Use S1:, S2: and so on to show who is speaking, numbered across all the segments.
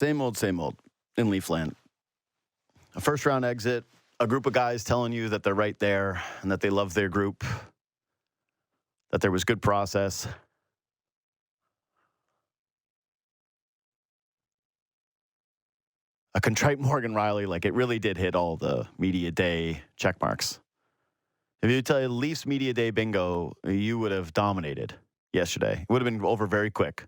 S1: Same old in Leafland. A first-round exit, a group of guys telling you that they're right there and that they love their group, that there was good process. A contrite Morgan Riley, like it really did hit all the media day check marks. If you tell you Leafs media day bingo, you would have dominated yesterday. It would have been over very quick.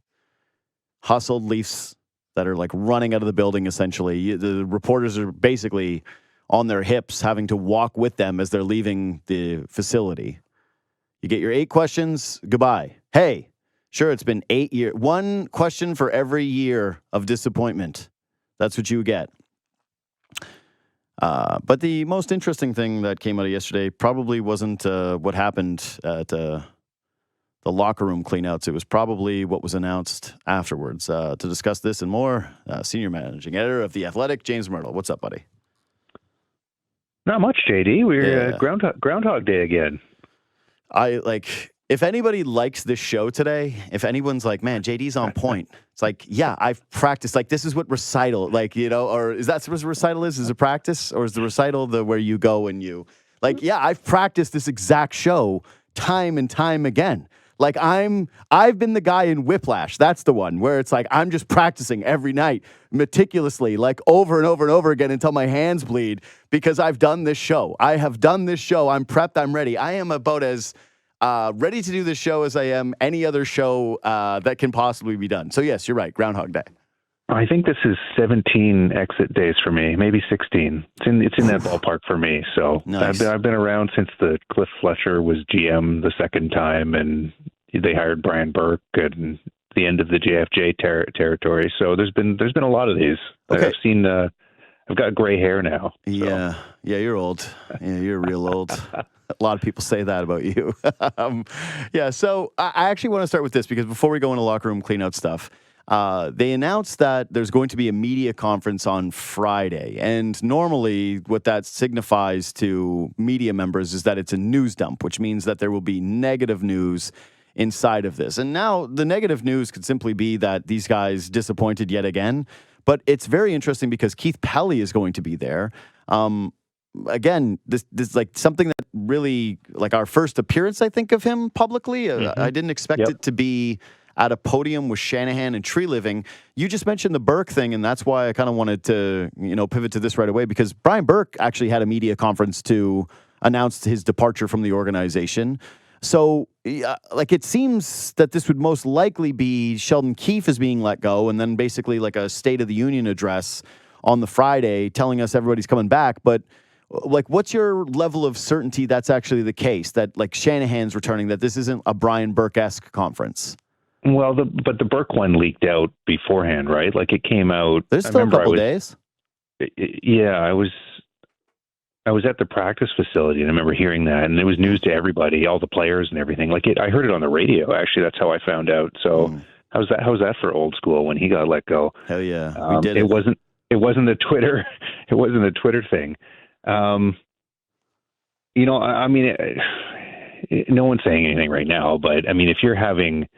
S1: Hustled Leafs that are like running out of the building, essentially. The reporters are basically on their hips having to walk with them as they're leaving the facility. You get your 8 questions, goodbye. Hey, sure, it's been 8 years. 1 question for every year of disappointment. That's what you get. But the most interesting thing that came out of yesterday probably wasn't what happened at the locker room cleanouts. It was probably what was announced afterwards. To discuss this and more, senior managing editor of The Athletic, James Mirtle. What's up, buddy?
S2: Not much, JD. We're Groundhog Day again.
S1: If anybody likes this show today, if anyone's like, man, JD's on point. It's like, yeah, I've practiced. Like, this is what recital, or is that what recital is? Is it practice? Or is the recital where you go and you, yeah, I've practiced this exact show time and time again. Like, I've been the guy in Whiplash. That's the one where it's like, I'm just practicing every night meticulously, like over and over and over again until my hands bleed because I've done this show. I have done this show. I'm prepped. I'm ready. I am about as ready to do this show as I am any other show that can possibly be done. So, yes, you're right. Groundhog Day.
S2: I think this is 17 exit days for me, maybe 16. It's in that ballpark for me. So nice. I've been around since the Cliff Fletcher was GM the second time, and they hired Brian Burke and the end of the JFJ territory. So there's been a lot of these. Okay. I've seen. I've got gray hair now. So.
S1: Yeah, you're old. Yeah, you're real old. A lot of people say that about you. So I actually want to start with this because before we go into locker room cleanout stuff, they announced that there's going to be a media conference on Friday. And normally what that signifies to media members is that it's a news dump, which means that there will be negative news inside of this. And now the negative news could simply be that these guys disappointed yet again. But it's very interesting because Keith Pelly is going to be there. Again, this is like something that really, like our first appearance, I think, of him publicly. Mm-hmm. I didn't expect it to be at a podium with Shanahan and Tree Living. You just mentioned the Burke thing, and that's why I kind of wanted to, pivot to this right away, because Brian Burke actually had a media conference to announce his departure from the organization. So, it seems that this would most likely be Sheldon Keefe is being let go, and then basically like a State of the Union address on the Friday telling us everybody's coming back. But what's your level of certainty that's actually the case, that like Shanahan's returning, that this isn't a Brian Burke-esque conference?
S2: Well, but the Burke one leaked out beforehand, right? Like it came out.
S1: There's still a couple days.
S2: Yeah, I was at the practice facility and I remember hearing that, and it was news to everybody, all the players and everything. I heard it on the radio. Actually, that's how I found out. So how's that for old school when he got let go?
S1: Hell yeah, we did it.
S2: It wasn't a Twitter. It wasn't a Twitter thing. I mean, no one's saying anything right now, but I mean, if you're having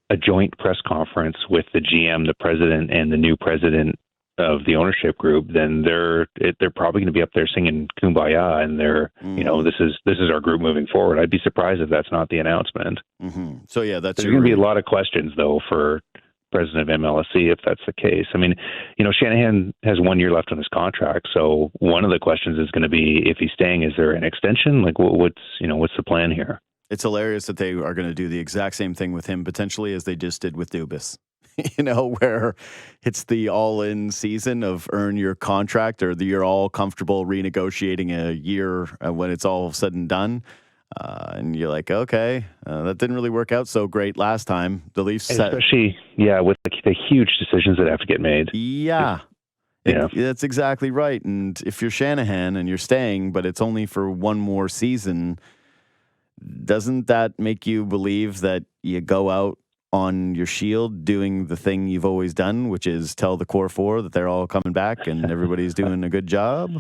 S2: a joint press conference with the GM, the president, and the new president of the ownership group, then they're probably going to be up there singing Kumbaya, and this is our group moving forward. I'd be surprised if that's not the announcement.
S1: Mm-hmm. So yeah, there's
S2: going to be a lot of questions though for president of MLSE if that's the case. I mean, Shanahan has 1 year left on his contract, so one of the questions is going to be, if he's staying, is there an extension? Like, what's the plan here?
S1: It's hilarious that they are going to do the exact same thing with him potentially as they just did with Dubas. Where it's the all-in season of earn your contract, or you're all comfortable renegotiating a year when it's all said and done. And you're like, okay, that didn't really work out so great last time. The Leafs,
S2: especially, with the huge decisions that have to get made.
S1: Yeah. That's exactly right. And if you're Shanahan and you're staying, but it's only for one more season, doesn't that make you believe that you go out on your shield doing the thing you've always done, which is tell the core four that they're all coming back and everybody's doing a good job?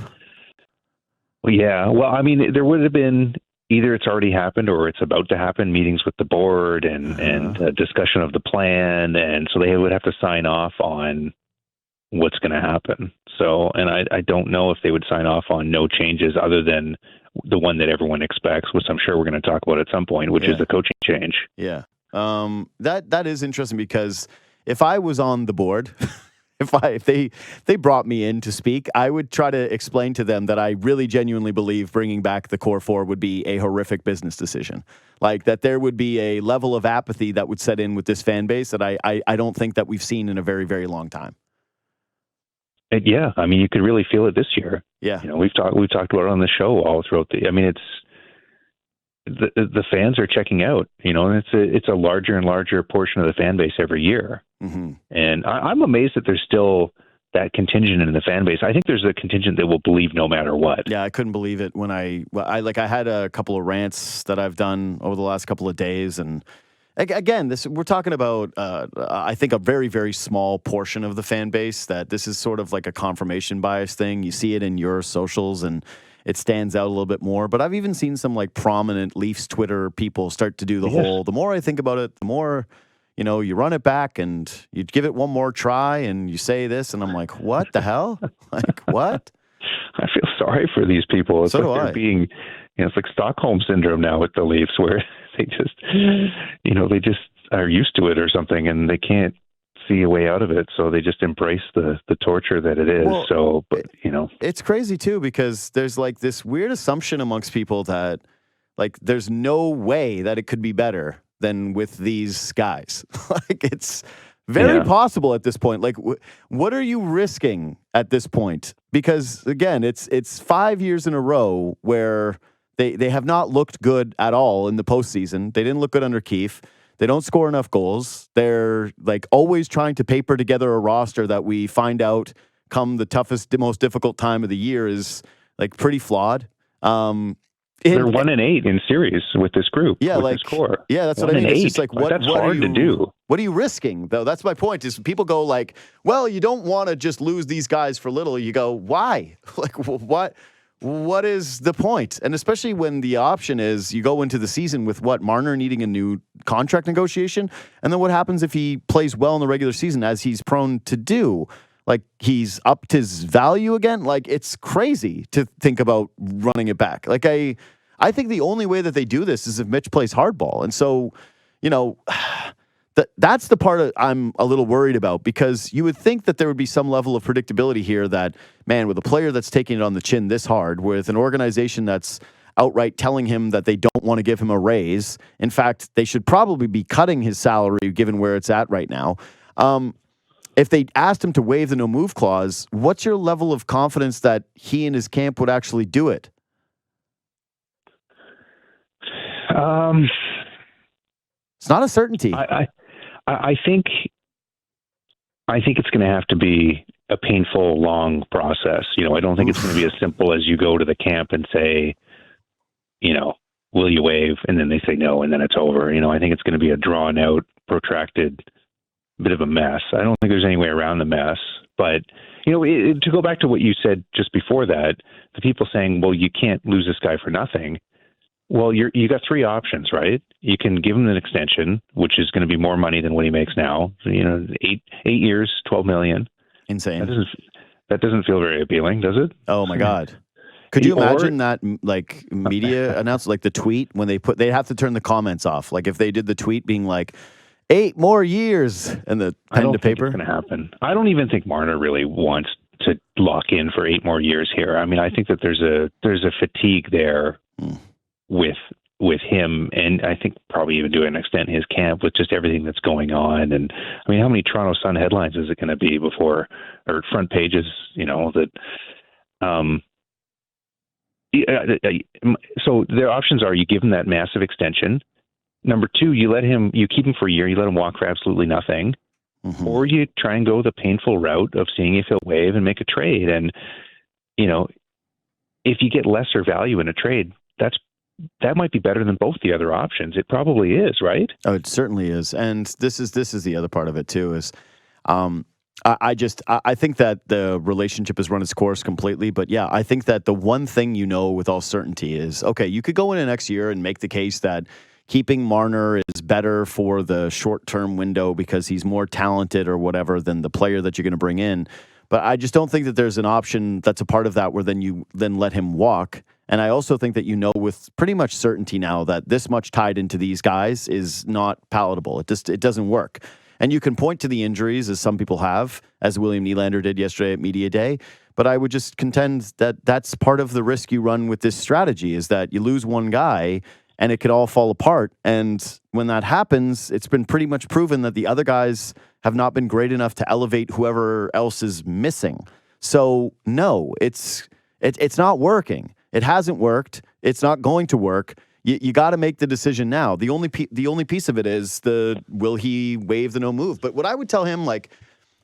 S2: Well, yeah. Well, I mean, there would have been either it's already happened or it's about to happen, meetings with the board and discussion of the plan. And so they would have to sign off on what's going to happen. So, and I don't know if they would sign off on no changes other than the one that everyone expects, which I'm sure we're going to talk about at some point, which is the coaching change.
S1: Yeah. That is interesting because if I was on the board, if they brought me in to speak, I would try to explain to them that I really genuinely believe bringing back the core four would be a horrific business decision. Like that there would be a level of apathy that would set in with this fan base that I don't think that we've seen in a very, very long time.
S2: Yeah, I mean, you could really feel it this year.
S1: Yeah,
S2: we've talked about it on the show all throughout the. I mean, it's the fans are checking out. And it's a larger and larger portion of the fan base every year. Mm-hmm. And I'm amazed that there's still that contingent in the fan base. I think there's a contingent that will believe no matter what.
S1: Yeah, I couldn't believe it when I had a couple of rants that I've done over the last couple of days, and again, we're talking about, I think, a very, very small portion of the fan base, that this is sort of like a confirmation bias thing. You see it in your socials, and it stands out a little bit more. But I've even seen some like prominent Leafs Twitter people start to do the whole, the more I think about it, the more, you run it back and you give it one more try and you say this. And I'm like, what the hell? Like, what?
S2: I feel sorry for these people. It's
S1: so
S2: like they're being, it's like Stockholm syndrome now with the Leafs, where they just, they just are used to it or something, and they can't see a way out of it. So they just embrace the torture that it is. Well,
S1: it's crazy too, because there's like this weird assumption amongst people that like, there's no way that it could be better than with these guys. Like it's very possible at this point. Like, what are you risking at this point? Because again, it's 5 years in a row where they have not looked good at all in the postseason. They didn't look good under Keefe. They don't score enough goals. They're like always trying to paper together a roster that we find out come the toughest, most difficult time of the year is like pretty flawed.
S2: They're 1-8 in series with this group. Yeah, with this core.
S1: Yeah, that's what I mean. It's just like
S2: that's hard to do.
S1: What are you risking, though? That's my point. Is people go like, well, you don't want to just lose these guys for little. You go, why? Like, what? What is the point? And especially when the option is you go into the season with Marner needing a new contract negotiation, and then what happens if he plays well in the regular season, as he's prone to do? Like, he's upped his value again. Like, it's crazy to think about running it back. Like, I think the only way that they do this is if Mitch plays hardball. And so, that's the part I'm a little worried about, because you would think that there would be some level of predictability here that, man, with a player that's taking it on the chin this hard, with an organization that's outright telling him that they don't want to give him a raise. In fact, they should probably be cutting his salary given where it's at right now. If they asked him to waive the no-move clause, what's your level of confidence that he and his camp would actually do it? It's not a certainty.
S2: I think it's going to have to be a painful, long process. I don't think it's going to be as simple as you go to the camp and say, will you waive? And then they say no, and then it's over. I think it's going to be a drawn out, protracted bit of a mess. I don't think there's any way around the mess. But, to go back to what you said just before that, the people saying, well, you can't lose this guy for nothing. Well, you got three options, right? You can give him an extension, which is going to be more money than what he makes now. 8 years, $12 million.
S1: Insane.
S2: That doesn't feel very appealing, does it?
S1: Oh my God. Could you imagine that, like, media announced, like the tweet when they have to turn the comments off. Like if they did the tweet being like 8 more years and the pen to paper.
S2: It's going to happen. I don't even think Marner really wants to lock in for 8 more years here. I mean, I think that there's a fatigue there. With him, and I think probably even to an extent his camp, with just everything that's going on. And I mean, how many Toronto Sun headlines is it going to be before, or front pages, that so their options are: you give him that massive extension. Number 2, you keep him for a year, you let him walk for absolutely nothing, or you try and go the painful route of seeing if he'll waive and make a trade. And if you get lesser value in a trade, that might be better than both the other options. It probably is, right?
S1: Oh, it certainly is. And this is the other part of it too, is I think that the relationship has run its course completely. But yeah, I think that the one thing with all certainty is, okay, you could go into next year and make the case that keeping Marner is better for the short-term window because he's more talented or whatever than the player that you're going to bring in. But I just don't think that there's an option that's a part of that where then you then let him walk. And I also think that with pretty much certainty now that this much tied into these guys is not palatable. It doesn't work. And you can point to the injuries, as some people have, as William Nylander did yesterday at Media Day. But I would just contend that that's part of the risk you run with this strategy, is that you lose one guy and it could all fall apart. And when that happens, it's been pretty much proven that the other guys have not been great enough to elevate whoever else is missing. So no, it's not working. It hasn't worked. It's not going to work. You got to make the decision now. The only piece of it is will he waive the no move? But what I would tell him, like,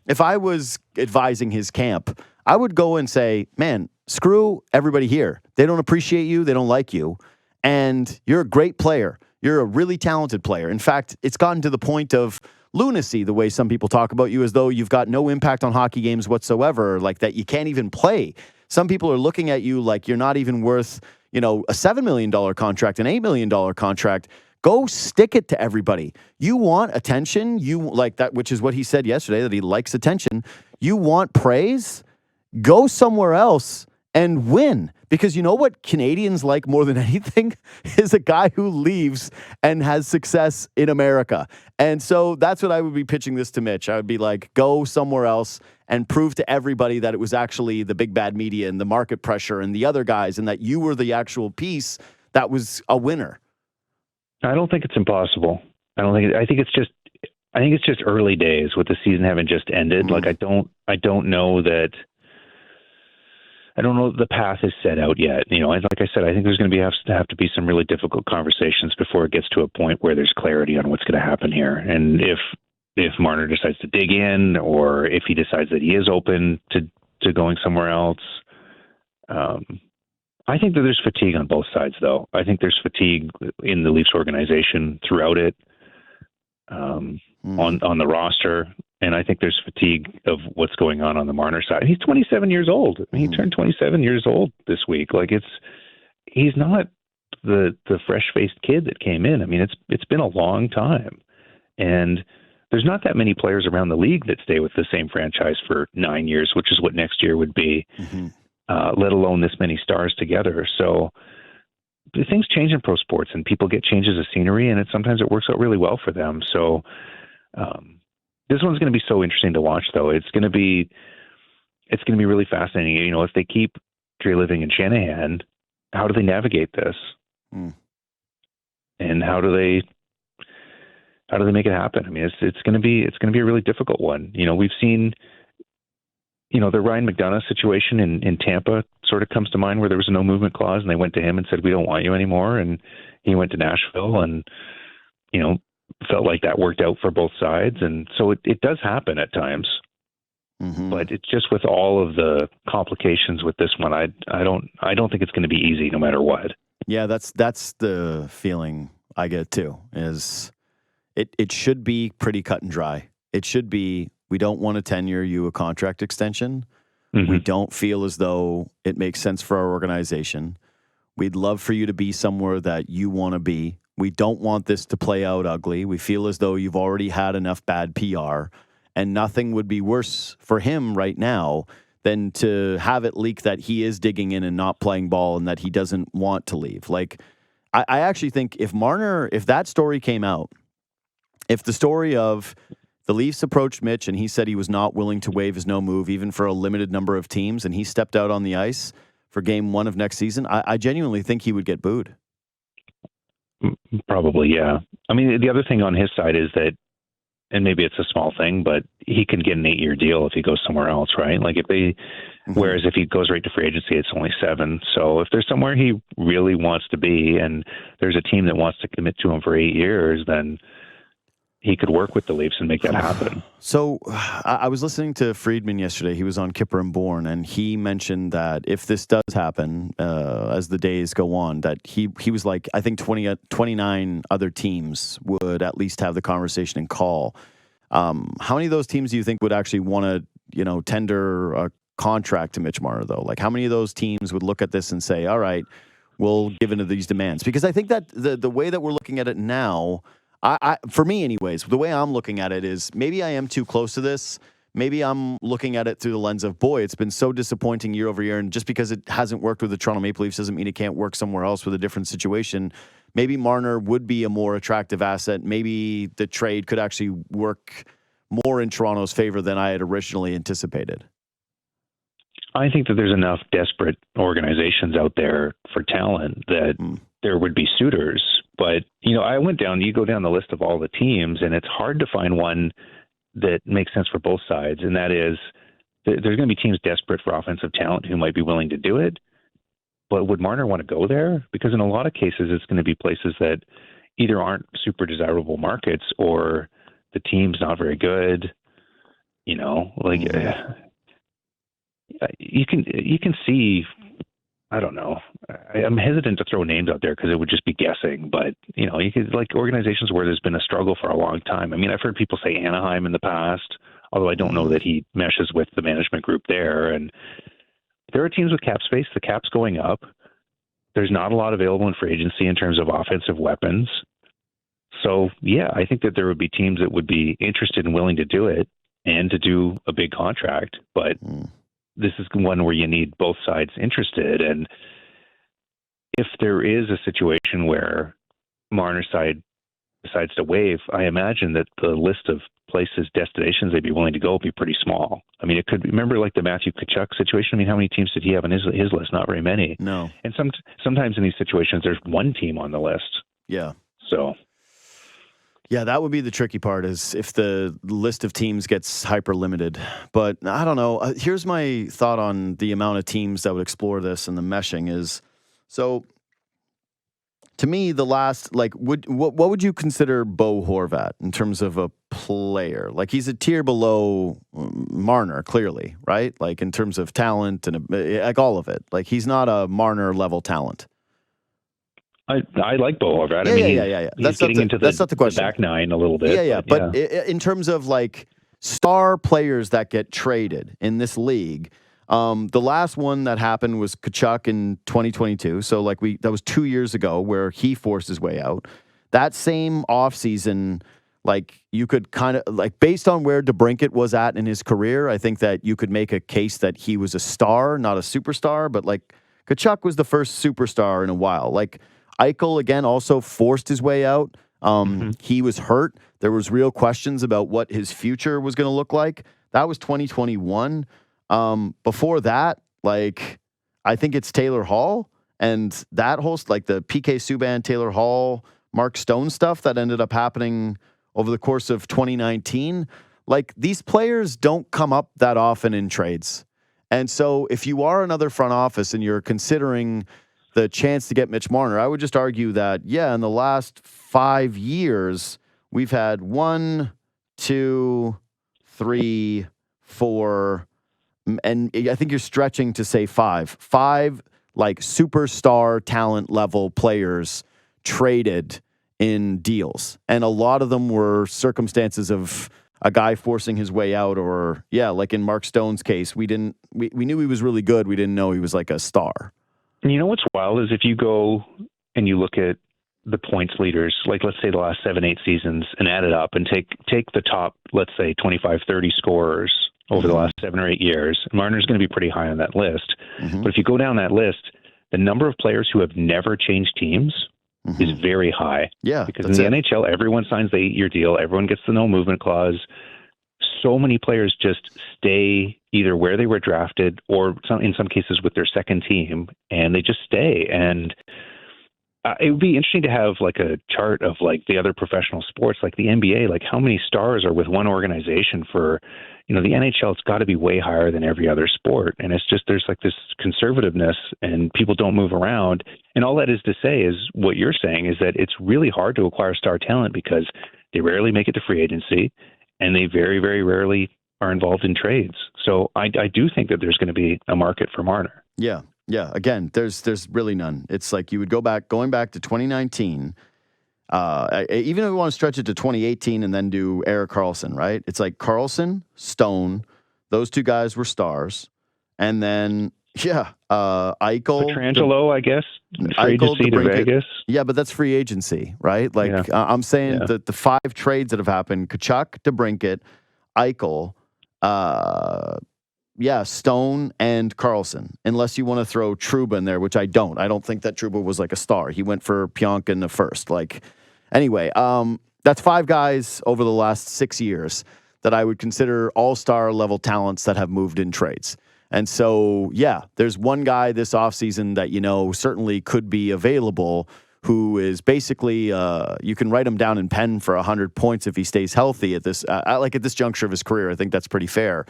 S1: if I was advising his camp, I would go and say, man, screw everybody here. They don't appreciate you. They don't like you. And you're a great player. You're a really talented player. In fact, it's gotten to the point of lunacy, the way some people talk about you, as though you've got no impact on hockey games whatsoever, like that you can't even play. Some people are looking at you like you're not even worth, a $7 million contract, an $8 million contract. Go stick it to everybody. You want attention. You like that, which is what he said yesterday, that he likes attention. You want praise. Go somewhere else and win. Because you know what Canadians like more than anything is a guy who leaves and has success in America. And so that's what I would be pitching this to Mitch. I would be like, go somewhere else and prove to everybody that it was actually the big bad media and the market pressure and the other guys, and that you were the actual piece that was a winner.
S2: I don't think it's impossible. I think it's just early days with the season having just ended. Mm-hmm. Like I don't know that the path is set out yet. Like I said, I think there's going to have to be some really difficult conversations before it gets to a point where there's clarity on what's going to happen here. And if Marner decides to dig in, or if he decides that he is open to going somewhere else, I think that there's fatigue on both sides, though. I think there's fatigue in the Leafs organization throughout it, on the roster. And I think there's fatigue of what's going on the Marner side. He's 27 years old. I mean, he turned 27 years old this week. Like he's not the fresh-faced kid that came in. I mean, it's been a long time, and there's not that many players around the league that stay with the same franchise for 9 years, which is what next year would be. Mm-hmm. Let alone this many stars together. So things change in pro sports, and people get changes of scenery, and sometimes it works out really well for them. So this one's going to be so interesting to watch, though. It's going to be really fascinating. If they keep Treliving and Shanahan, how do they navigate this? And how do they make it happen? I mean, it's going to be a really difficult one. We've seen. The Ryan McDonough situation in Tampa sort of comes to mind, where there was a no movement clause, and they went to him and said, we don't want you anymore. And he went to Nashville and, felt like that worked out for both sides. And so it does happen at times, but it's just with all of the complications with this one, I don't think it's going to be easy no matter what.
S1: Yeah, that's the feeling I get too, is it should be pretty cut and dry. It should be, we don't want to tenure you a contract extension. Mm-hmm. We don't feel as though it makes sense for our organization. We'd love for you to be somewhere that you want to be. We don't want this to play out ugly. We feel as though you've already had enough bad PR, and nothing would be worse for him right now than to have it leak that he is digging in and not playing ball and that he doesn't want to leave. Like, I actually think if that story came out, if the story of the Leafs approached Mitch and he said he was not willing to waive his no move even for a limited number of teams, and he stepped out on the ice for game 1 of next season, I genuinely think he would get booed.
S2: Probably, yeah. I mean, the other thing on his side is that, and maybe it's a small thing, but he can get an 8-year deal if he goes somewhere else, right? Like whereas if he goes right to free agency, it's only 7. So if there's somewhere he really wants to be and there's a team that wants to commit to him for 8 years, then he could work with the Leafs and make that happen. So
S1: I was listening to Friedman yesterday. He was on Kipper and Bourne, and he mentioned that if this does happen, as the days go on, that he was like, I think 29 other teams would at least have the conversation and call. How many of those teams do you think would actually want to, tender a contract to Mitch Marner, though? Like, how many of those teams would look at this and say, all right, we'll give into these demands? Because I think that the way that we're looking at it now, for me anyways, the way I'm looking at it is maybe I am too close to this. maybe I'm looking at it through the lens of, boy, it's been so disappointing year over year. And just because it hasn't worked with the Toronto Maple Leafs doesn't mean it can't work somewhere else with a different situation. Maybe Marner would be a more attractive asset. Maybe the trade could actually work more in Toronto's favor than I had originally anticipated.
S2: I think that there's enough desperate organizations out there for talent that there would be suitors. But, you go down the list of all the teams, and it's hard to find one that makes sense for both sides. And that is, there's going to be teams desperate for offensive talent who might be willing to do it. But would Marner want to go there? Because in a lot of cases, it's going to be places that either aren't super desirable markets or the team's not very good. You can see, I don't know. I'm hesitant to throw names out there because it would just be guessing. But, you could organizations where there's been a struggle for a long time. I mean, I've heard people say Anaheim in the past, although I don't know that he meshes with the management group there. And there are teams with cap space. The cap's going up. There's not a lot available in free agency in terms of offensive weapons. So, yeah, I think that there would be teams that would be interested and willing to do it and to do a big contract. But this is one where you need both sides interested. And if there is a situation where Marner's side decides to waive, I imagine that the list of places, destinations they'd be willing to go will be pretty small. I mean, it could remember like the Matthew Tkachuk situation. I mean, how many teams did he have on his list? Not very many.
S1: No.
S2: And sometimes in these situations, there's one team on the list.
S1: Yeah.
S2: So.
S1: Yeah, that would be the tricky part, is if the list of teams gets hyper limited. But I don't know. Here's my thought on the amount of teams that would explore this and the meshing is, so to me, the last, what would you consider Bo Horvat in terms of a player? Like, he's a tier below Marner, clearly, right? Like, in terms of talent and like all of it. Like, he's not a Marner level talent.
S2: I like Bo Horvat.
S1: Yeah.
S2: He's getting into the back nine a little bit.
S1: Yeah. But in terms of like star players that get traded in this league, the last one that happened was Tkachuk in 2022. So that was 2 years ago where he forced his way out. That same offseason, you could kind of based on where DeBrincat was at in his career, I think that you could make a case that he was a star, not a superstar. But Tkachuk was the first superstar in a while. Eichel, again, also forced his way out. He was hurt. There was real questions about what his future was going to look like. That was 2021. Before that, I think it's Taylor Hall. And that whole, the PK Subban, Taylor Hall, Mark Stone stuff that ended up happening over the course of 2019. These players don't come up that often in trades. And so if you are another front office and you're considering the chance to get Mitch Marner, I would just argue that, in the last 5 years, we've had 1, 2, 3, 4, and I think you're stretching to say 5 superstar talent level players traded in deals. And a lot of them were circumstances of a guy forcing his way out, or like in Mark Stone's case, we knew he was really good. We didn't know he was like a star.
S2: You know what's wild is if you go and you look at the points leaders, let's say the last 7-8 seasons, and add it up and take the top, let's say 25, 30 scorers over the last 7 or 8 years, Marner's going to be pretty high on that list. But if you go down that list, the number of players who have never changed teams is very high.
S1: Yeah,
S2: because in the NHL, everyone signs the 8-year deal. Everyone gets the no movement clause. So many players just stay either where they were drafted or in some cases with their second team, and they just stay. And it would be interesting to have a chart of the other professional sports, like the NBA, how many stars are with one organization for, the NHL. It's got to be way higher than every other sport. And it's just, there's this conservativeness and people don't move around. And all that is to say is what you're saying is that it's really hard to acquire star talent because they rarely make it to free agency. And they very, very rarely are involved in trades. So I do think that there's going to be a market for Marner.
S1: Yeah. Again, there's really none. It's you would going back to 2019. Even if we want to stretch it to 2018 and then do Erik Karlsson, right? It's Karlsson, Stone, those two guys were stars. And then, Eichel.
S2: Pietrangelo, I guess. Free agency to Vegas.
S1: Yeah, but that's free agency, right? I'm saying that the 5 trades that have happened, Tkachuk, DeBrincat, Eichel, Stone and Carlson, unless you want to throw Trouba in there, which I don't. I don't think that Trouba was like a star. He went for Pionk in the first. Anyway, that's 5 guys over the last 6 years that I would consider all-star level talents that have moved in trades. And so, there's one guy this offseason that, certainly could be available who is basically, you can write him down in pen for 100 points if he stays healthy at this juncture of his career. I think that's pretty fair.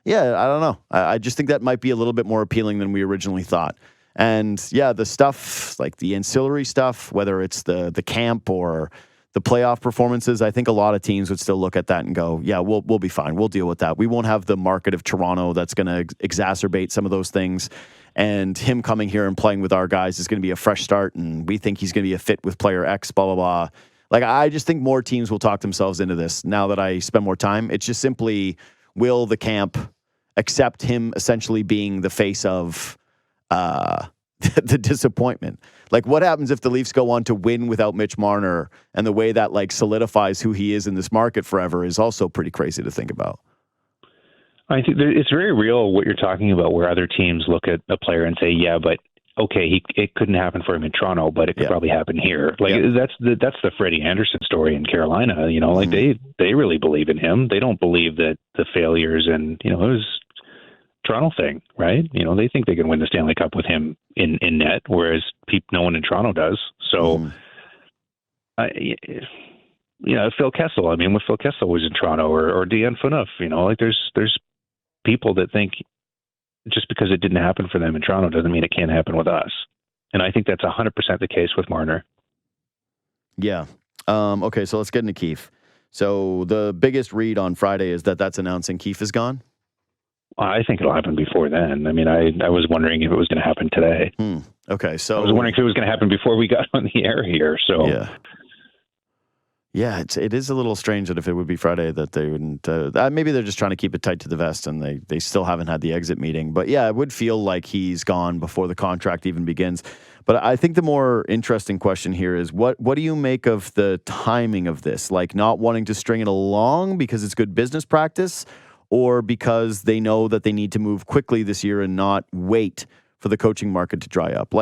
S1: Yeah, I don't know. I just think that might be a little bit more appealing than we originally thought. And the stuff, like the ancillary stuff, whether it's the camp or the playoff performances, I think a lot of teams would still look at that and go, yeah, we'll be fine. We'll deal with that. We won't have the market of Toronto that's going to exacerbate some of those things. And him coming here and playing with our guys is going to be a fresh start, and we think he's going to be a fit with player X, blah, blah, blah. I just think more teams will talk themselves into this now that I spend more time. It's just simply, will the camp accept him essentially being the face of the disappointment? What happens if the Leafs go on to win without Mitch Marner, and the way that solidifies who he is in this market forever is also pretty crazy to think about.
S2: I think it's very real what you're talking about, where other teams look at a player and say, yeah, but okay, it couldn't happen for him in Toronto, but it could probably happen here. That's the Freddie Anderson story in Carolina. They really believe in him. They don't believe that the failures and, it was Toronto thing, right? They think they can win the Stanley Cup with him in net, whereas no one in Toronto does. So, Phil Kessel. I mean, when Phil Kessel was in Toronto, or Dejan Phaneuf, there's people that think just because it didn't happen for them in Toronto doesn't mean it can't happen with us. And I think that's 100% the case with Marner.
S1: Yeah. Okay, so let's get into Keefe. So the biggest read on Friday is that's announcing Keefe is gone?
S2: I think it'll happen before then. I mean, I was wondering if it was going to happen today.
S1: Okay, so
S2: I was wondering if it was going to happen before we got on the air here. So
S1: yeah, it is a little strange that if it would be Friday that they wouldn't. Maybe they're just trying to keep it tight to the vest, and they still haven't had the exit meeting. But yeah, it would feel like he's gone before the contract even begins. But I think the more interesting question here is what do you make of the timing of this? Not wanting to string it along because it's good business practice, or because they know that they need to move quickly this year and not wait for the coaching market to dry up.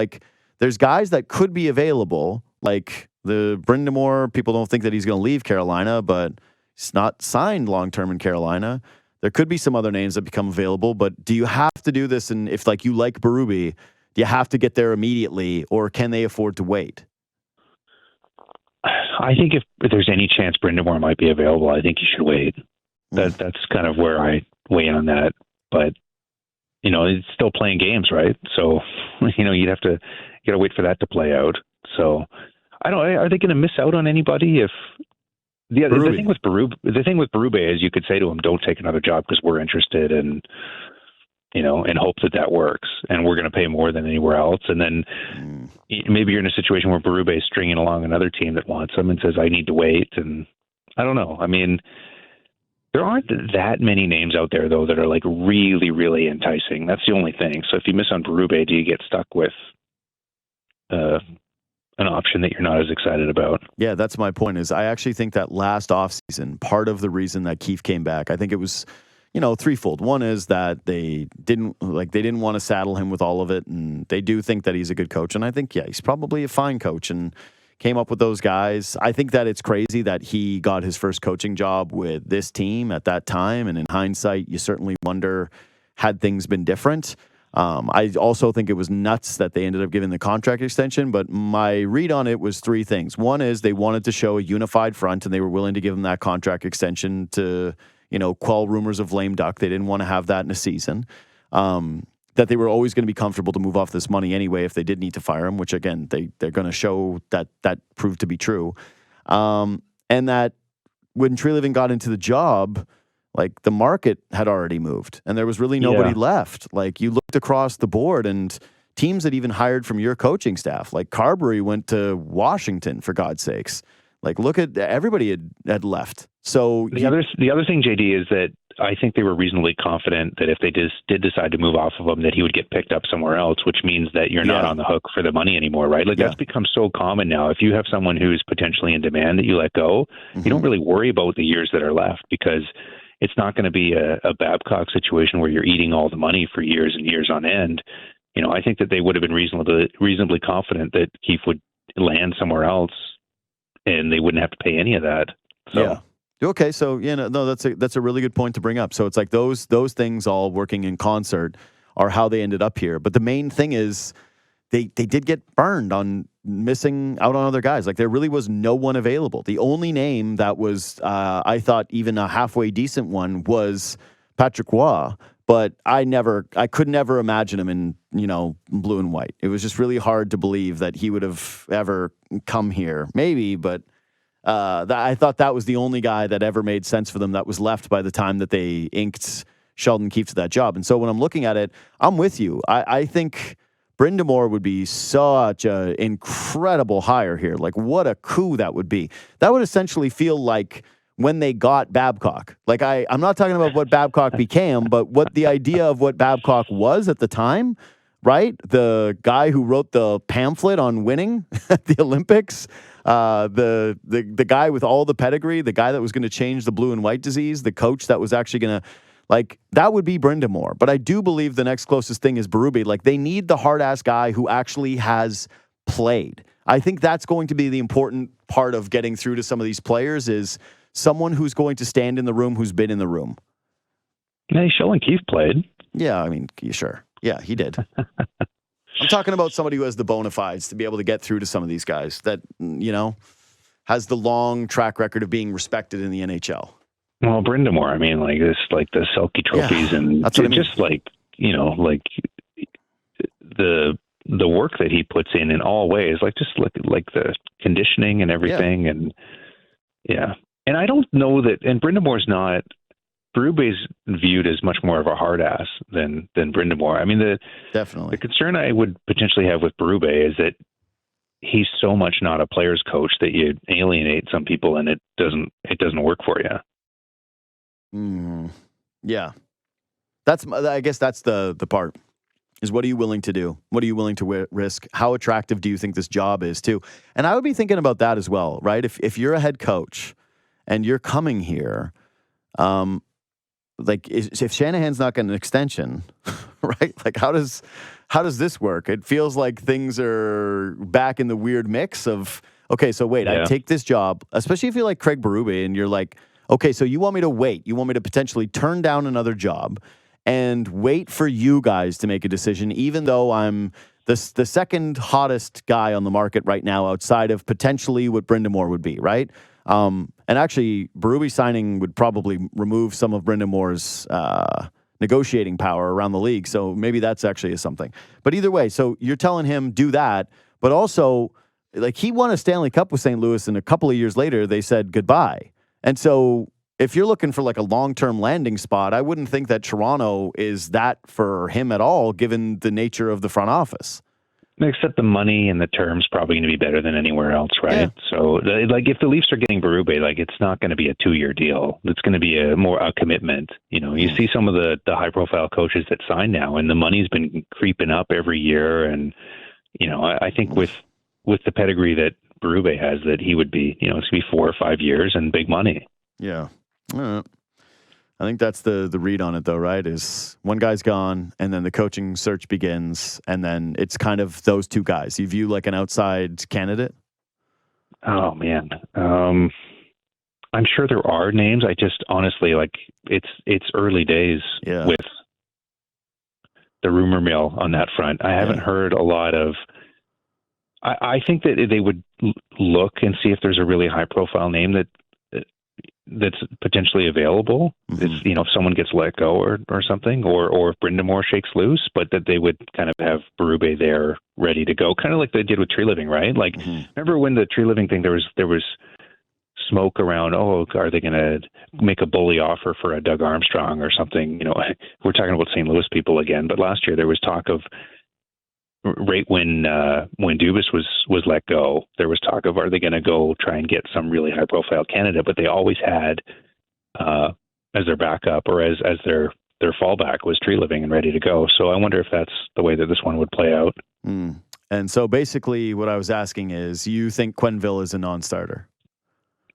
S1: There's guys that could be available, like the Brindamore. People don't think that he's going to leave Carolina, but he's not signed long-term in Carolina. There could be some other names that become available, but do you have to do this? And if you like Berube, do you have to get there immediately, or can they afford to wait?
S2: I think if there's any chance Brindamore might be available, I think you should wait. That's kind of where I weigh in on that. But, it's still playing games, right? So, you got to wait for that to play out. So, I don't. Are they going to miss out on anybody? If the thing with Berube is, you could say to him, "Don't take another job because we're interested," and and hope that works, and we're going to pay more than anywhere else. And then maybe you're in a situation where Berube is stringing along another team that wants him and says, "I need to wait." And I don't know. I mean, there aren't that many names out there though that are really, really enticing. That's the only thing. So if you miss on Berube, do you get stuck with an option that you're not as excited about?
S1: Yeah, that's my point. Is I actually think that last offseason, part of the reason that Keefe came back, I think it was, threefold. One is that they didn't want to saddle him with all of it, and they do think that he's a good coach. And I think, he's probably a fine coach and came up with those guys. I think that it's crazy that he got his first coaching job with this team at that time. And in hindsight, you certainly wonder, had things been different? I also think it was nuts that they ended up giving the contract extension, but my read on it was 3 things. One is they wanted to show a unified front, and they were willing to give him that contract extension to, quell rumors of lame duck. They didn't want to have that in a season. That they were always going to be comfortable to move off this money anyway if they did need to fire him, which again, they're going to show that proved to be true. And that when Treliving got into the job, the market had already moved and there was really nobody left. You looked across the board and teams that even hired from your coaching staff, Carberry went to Washington, for God's sakes. Look at everybody had left. So
S2: the other thing, JD, is that I think they were reasonably confident that if they did decide to move off of him, that he would get picked up somewhere else, which means that you're not on the hook for the money anymore, right? That's become so common now. If you have someone who's potentially in demand that you let go, you don't really worry about the years that are left, because it's not going to be a Babcock situation where you're eating all the money for years and years on end. I think that they would have been reasonably confident that Keefe would land somewhere else, and they wouldn't have to pay any of that. So.
S1: Yeah. Okay. So that's a really good point to bring up. So it's like those things all working in concert are how they ended up here. But the main thing is they did get burned on missing out on other guys. Like there really was no one available. The only name that was I thought even a halfway decent one was Patrick Roy. But I could never imagine him in, blue and white. It was just really hard to believe that he would have ever come here. Maybe, but I thought that was the only guy that ever made sense for them that was left by the time that they inked Sheldon Keefe to that job. And so when I'm looking at it, I'm with you. I think Brind'Amour would be such an incredible hire here. Like, what a coup that would be. That would essentially feel like when they got Babcock. Like, I'm not talking about what Babcock became, but what the idea of what Babcock was at the time, right? The guy who wrote the pamphlet on winning at the Olympics, the guy with all the pedigree, the guy that was going to change the blue and white disease, the coach that was actually going to, like, that would be Brind'Amour. But I do believe the next closest thing is Berube. Like, they need the hard-ass guy who actually has played. I think that's going to be the important part of getting through to some of these players is someone who's going to stand in the room, who's been in the room.
S2: Yeah, Sheldon Keefe played.
S1: Yeah, I mean, sure. Yeah, he did. I'm talking about somebody who has the bona fides to be able to get through to some of these guys that, has the long track record of being respected in the NHL.
S2: Well, Brind'Amour, I mean, like this, like the Selke trophies, and
S1: that's what I mean.
S2: Just like, like the work that he puts in all ways, like just like the conditioning and everything. Yeah. And yeah. And I don't know that, and Brind'Amour's not, Berube's viewed as much more of a hard ass than Brind'Amour. I mean,
S1: definitely
S2: the concern I would potentially have with Berube is that he's so much not a player's coach that you alienate some people and it doesn't work for you.
S1: Yeah. I guess that's the part is what are you willing to do? What are you willing to risk? How attractive do you think this job is too? And I would be thinking about that as well, right? If you're a head coach and you're coming here, like if Shanahan's not getting an extension, right? Like how does this work? It feels like things are back in the weird mix of, okay, so wait, I take this job, especially if you're like Craig Berube and you're like, okay, so you want me to wait. You want me to potentially turn down another job and wait for you guys to make a decision, even though I'm the second hottest guy on the market right now outside of potentially what Brind'Amour would be, right? And actually, Berube signing would probably remove some of Brind'Amour's negotiating power around the league. So maybe that's actually something. But either way, so you're telling him do that, but also, like, he won a Stanley Cup with St. Louis, and a couple of years later, they said goodbye. And so if you're looking for like a long-term landing spot, I wouldn't think that Toronto is that for him at all, given the nature of the front office.
S2: Except the money and the terms probably going to be better than anywhere else, right? Yeah. So, like, if the Leafs are getting Berube, like, it's not going to be a 2-year deal. It's going to be a commitment. You see some of the high-profile coaches that sign now, and the money's been creeping up every year. And I think with the pedigree that Berube has, that he would be, it's going to be 4 or 5 years and big money.
S1: Yeah. I think that's the read on it, though, right? Is one guy's gone, and then the coaching search begins, and then it's kind of those two guys. You view like an outside candidate?
S2: Oh, man. I'm sure there are names. I just honestly, like, it's early days with the rumor mill on that front. I haven't heard a lot of... I think that they would look and see if there's a really high-profile name that's potentially available. It's, if someone gets let go or something, or if Brind'Amour shakes loose, but that they would kind of have Berube there ready to go, kind of like they did with Tree Living, right? Like, remember when the Tree Living thing, there was smoke around, are they going to make a bully offer for a Doug Armstrong or something? We're talking about St. Louis people again, but last year there was talk of, right when Dubas was let go, there was talk of, are they going to go try and get some really high profile candidate? But they always had as their backup or as their fallback was Tree Living and ready to go. So I wonder if that's the way that this one would play out.
S1: And so basically what I was asking is, you think Quenneville is a non-starter?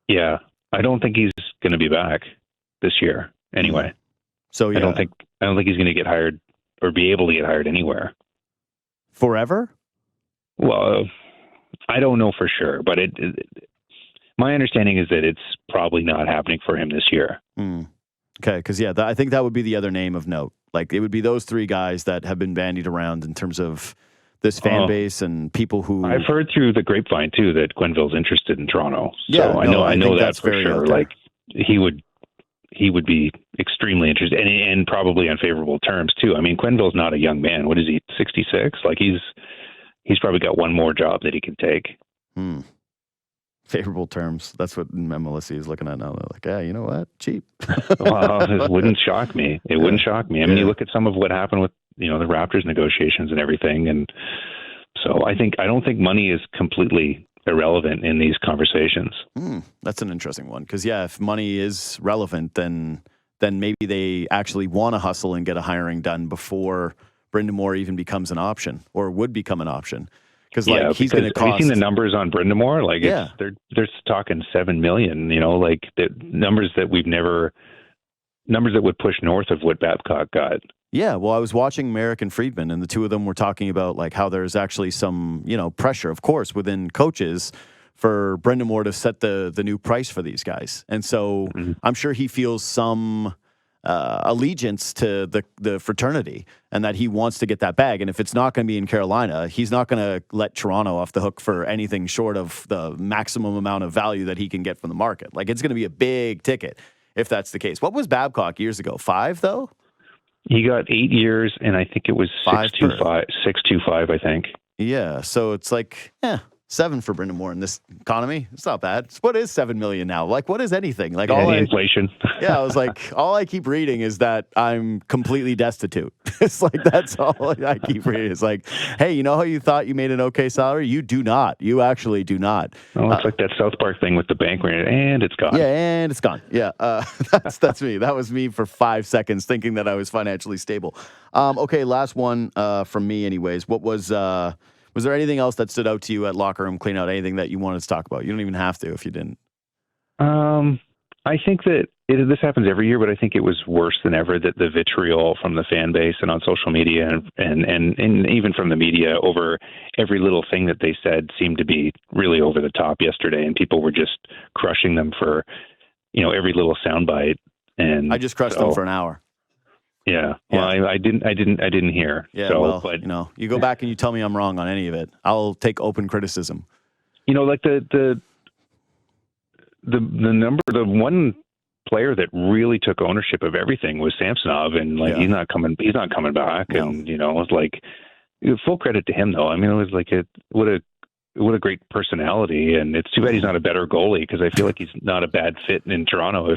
S2: Yeah, I don't think he's going to be back this year. anyway.
S1: So yeah,
S2: I don't think he's going to get hired or be able to get hired anywhere
S1: forever.
S2: Well, I don't know for sure, but my understanding is that it's probably not happening for him this year.
S1: Okay, because I think that would be the other name of note. Like, it would be those three guys that have been bandied around in terms of this fan base and people who...
S2: I've heard through the grapevine, too, that Quenneville's interested in Toronto.
S1: Yeah,
S2: so I know that for sure. Like, he would be extremely interested and probably on favorable terms, too. I mean, Quenneville's not a young man. What is he, 66? Like, he's probably got one more job that he can take.
S1: Favorable terms. That's what MLS is looking at now. They're like, yeah, you know what? Cheap.
S2: Well, it wouldn't shock me. It wouldn't shock me. I mean, you look at some of what happened with, the Raptors negotiations and everything. And so I don't think money is completely irrelevant in these conversations.
S1: That's an interesting one. Because, if money is relevant, then maybe they actually want to hustle and get a hiring done before Brind'Amour even becomes an option or would become an option. He's going to cost.
S2: Have you seen the numbers on Brind'Amour? Like, they're talking $7 million. Like the numbers that would push north of what Babcock got.
S1: Yeah, well, I was watching Merrick and Friedman, and the two of them were talking about like how there's actually some pressure, of course, within coaches for Brind'Amour to set the new price for these guys, and so I'm sure he feels some allegiance to the fraternity and that he wants to get that bag. And if it's not going to be in Carolina, he's not going to let Toronto off the hook for anything short of the maximum amount of value that he can get from the market. Like, it's going to be a big ticket if that's the case. What was Babcock years ago? 5 though?
S2: He got 8 years, and I think it was 625, I think.
S1: Yeah. So it's like, 7 for Brind'Amour in this economy. It's not bad. What is $7 million now? Like, what is anything? Like,
S2: inflation.
S1: I was like, all I keep reading is that I'm completely destitute. It's like, that's all I keep reading. It's like, hey, you know how you thought you made an okay salary? You do not. You actually do not.
S2: Oh, it's like that South Park thing with the bank where and it's gone.
S1: Yeah, and it's gone. Yeah, that's me. That was me for 5 seconds thinking that I was financially stable. Okay, last one from me anyways. What was there anything else that stood out to you at locker room cleanout? Anything that you wanted to talk about? You don't even have to if you didn't.
S2: I think that this happens every year, but I think it was worse than ever that the vitriol from the fan base and on social media and even from the media over every little thing that they said seemed to be really over the top yesterday, and people were just crushing them for every little soundbite. And
S1: I just crushed them for an hour.
S2: Yeah. Well, I didn't hear.
S1: Yeah. So, but you go back and you tell me I'm wrong on any of it. I'll take open criticism.
S2: Like the one player that really took ownership of everything was Samsonov, and he's not coming back. No. And it's like full credit to him though. I mean, it was like what a great personality, and it's too bad he's not a better goalie, because I feel like he's not a bad fit in Toronto.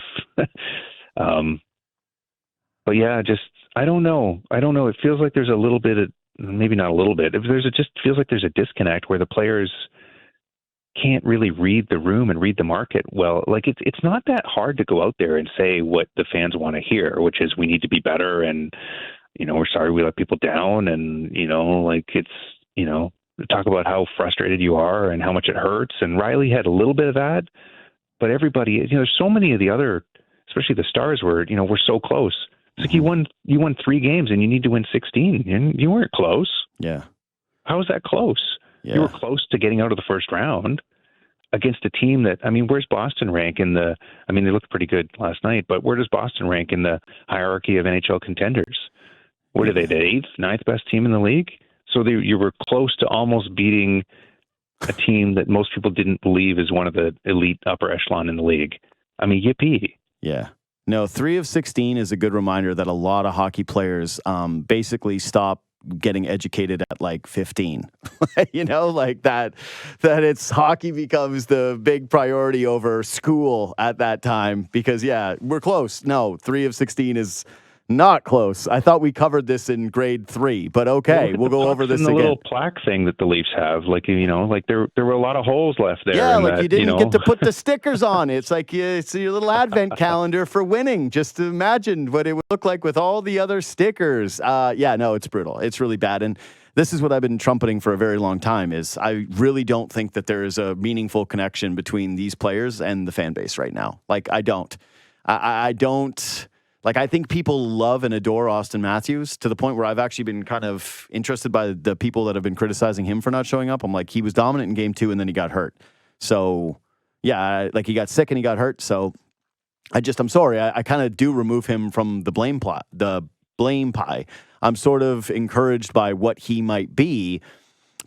S2: But yeah, I don't know. It feels like there's a little bit of, maybe not a little bit. Just feels like there's a disconnect where the players can't really read the room and read the market well. Like, it's not that hard to go out there and say what the fans want to hear, which is we need to be better, and we're sorry we let people down, and talk about how frustrated you are and how much it hurts. And Riley had a little bit of that, but everybody, there's so many of the other, especially the stars, were so close. It's like you won 3 games and you need to win 16, and you weren't close.
S1: Yeah.
S2: How is that close?
S1: Yeah.
S2: You were close to getting out of the first round against a team that, where's Boston rank in they looked pretty good last night, but where does Boston rank in the hierarchy of NHL contenders? What are they, the 8th, 9th best team in the league? So you were close to almost beating a team that most people didn't believe is one of the elite upper echelon in the league. Yippee.
S1: Yeah. No, 3 of 16 is a good reminder that a lot of hockey players basically stop getting educated at like 15. Like that it's hockey becomes the big priority over school at that time, because we're close. No, 3 of 16 is not close. I thought we covered this in grade 3, but okay, we'll go over this again.
S2: The little plaque thing that the Leafs have, there were a lot of holes left there.
S1: Yeah, you didn't get to put the stickers on. It's like it's your little advent calendar for winning. Just imagine what it would look like with all the other stickers. It's brutal. It's really bad. And this is what I've been trumpeting for a very long time, is I really don't think that there is a meaningful connection between these players and the fan base right now. Like, I don't. I don't. Like, I think people love and adore Austin Matthews to the point where I've actually been kind of interested by the people that have been criticizing him for not showing up. I'm like, he was dominant in game 2 and then he got hurt. So, yeah, like he got sick and he got hurt. So, I'm sorry. I kind of do remove him from the blame pie. I'm sort of encouraged by what he might be,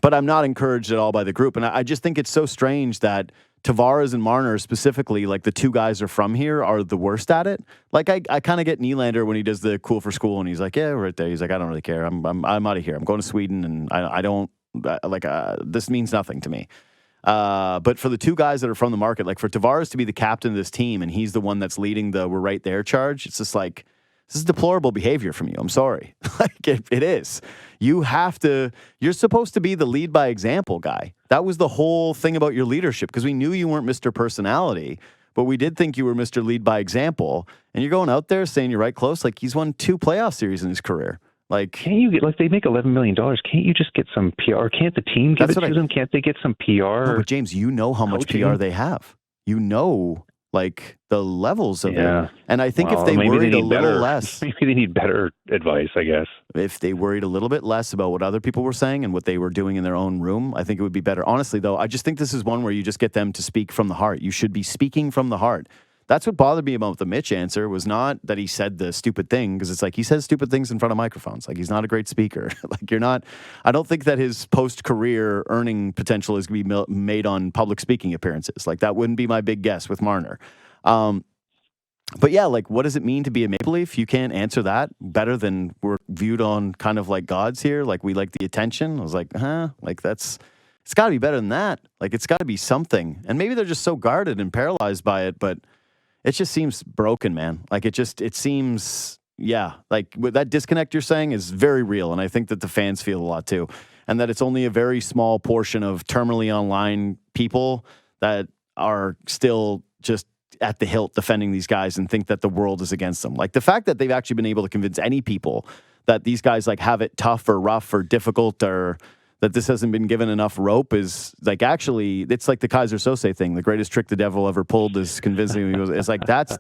S1: but I'm not encouraged at all by the group. And I just think it's so strange that Tavares and Marner specifically, like the two guys are from here, are the worst at it. Like I kind of get Nylander when he does the cool for school and he's like, yeah, right there. He's like, I don't really care. I'm out of here. I'm going to Sweden and I don't this means nothing to me. But for the two guys that are from the market, like for Tavares to be the captain of this team and he's the one that's leading the we're right there charge, it's just like, this is deplorable behavior from you. I'm sorry. Like it is. You're supposed to be the lead by example guy. That was the whole thing about your leadership because we knew you weren't Mr. Personality, but we did think you were Mr. Lead by Example. And you're going out there saying you're right close. Like he's won 2 playoff series in his career. Like,
S2: can't you get, like, they make $11 million. Can't you just get some PR? Can't the team give it to them? Can't they get some PR? No,
S1: but James, you know how much PR they have. You know, like the levels of it. And I think if they worried a little less,
S2: maybe they need better advice, I guess.
S1: If they worried a little bit less about what other people were saying and what they were doing in their own room, I think it would be better. Honestly, though, I just think this is one where you just get them to speak from the heart. You should be speaking from the heart. That's what bothered me about the Mitch answer was not that he said the stupid thing, because it's like he says stupid things in front of microphones. Like he's not a great speaker. Like I don't think that his post-career earning potential is going to be made on public speaking appearances. Like that wouldn't be my big guess with Marner. But yeah, like what does it mean to be a Maple Leaf? You can't answer that better than we're viewed on kind of like gods here. Like we like the attention. I was like, like it's got to be better than that. Like it's got to be something. And maybe they're just so guarded and paralyzed by it, but it just seems broken, man. Like it seems, like with that disconnect you're saying is very real. And I think that the fans feel a lot too. And that it's only a very small portion of terminally online people that are still just at the hilt defending these guys and think that the world is against them. Like the fact that they've actually been able to convince any people that these guys like have it tough or rough or difficult or that this hasn't been given enough rope is like actually it's like the Kaiser Sose thing. The greatest trick the devil ever pulled is convincing him. It's like that's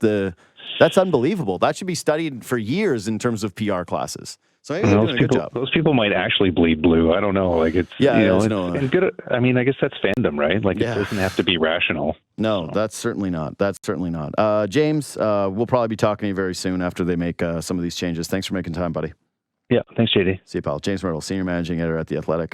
S1: unbelievable. That should be studied for years in terms of PR classes. So maybe they're doing a good job.
S2: Those people might actually bleed blue. I don't know. Like it's and good. I mean, I guess that's fandom, right? Like it doesn't have to be rational.
S1: No, that's certainly not. That's certainly not. James, we'll probably be talking to you very soon after they make some of these changes. Thanks for making time, buddy.
S2: Yeah, thanks, JD.
S1: See you, pal. James Mirtle, Senior Managing Editor at The Athletic.